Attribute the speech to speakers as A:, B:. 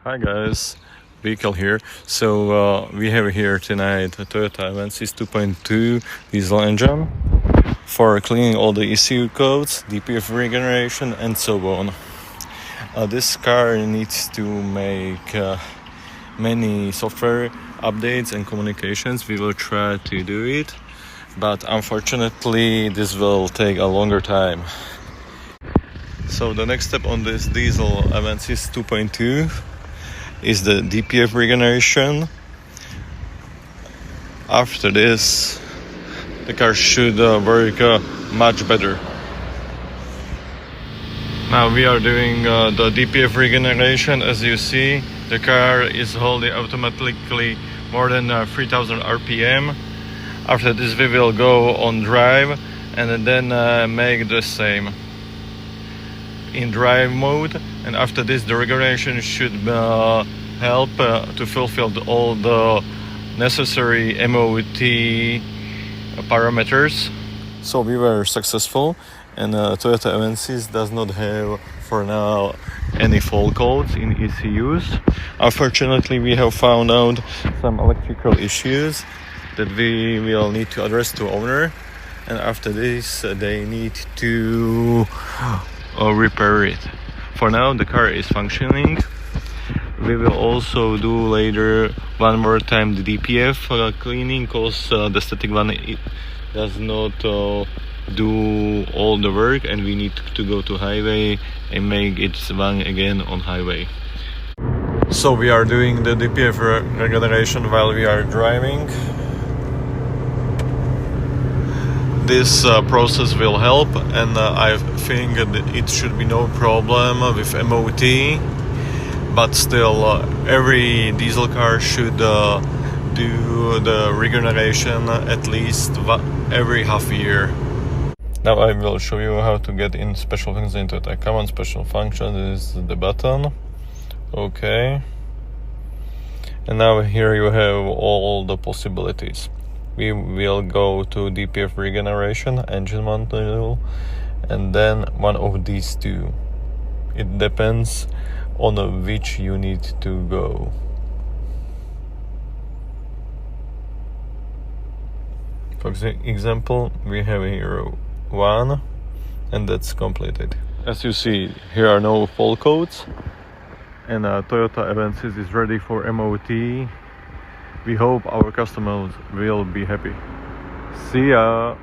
A: Hi guys, Bkill here. So we have here tonight a Toyota Avensis 2.2 diesel engine for cleaning all the ECU codes, Dpf regeneration and so on. This car needs to make many software updates and communications. We will try to do it, but unfortunately this will take a longer time. So the next step on this diesel Avensis 2.2 is the Dpf regeneration. After this, the car should work much better. Now we are doing the Dpf regeneration. As you see, the car is holding automatically more than 3000 RPM. After this we will go on drive and then make the same in drive mode, and after this the regeneration should help to fulfill all the necessary MOT parameters. So we were successful, and Toyota Avensis does not have for now any fault codes in ECUs. Unfortunately, we have found out some electrical issues that we will need to address to owner, and after this they need to repair it. For now the car is functioning. We will also do later one more time the Dpf cleaning, because the static one does not do all the work, and we need to go to highway and make it run again on highway. So we are doing the Dpf regeneration while we are driving. This process will help, and I think it should be no problem with MOT, but still every diesel car should do the regeneration at least every half year. Now I will show you how to get in special functions into it. A common special function is the button. Okay, and now here you have all the possibilities. We will go to Dpf regeneration, engine module, and then one of these two. It depends on which you need to go. For example, we have here one, and that's completed. As you see, here are no fault codes, and Toyota Avensis is ready for MOT. We hope our customers will be happy. See ya!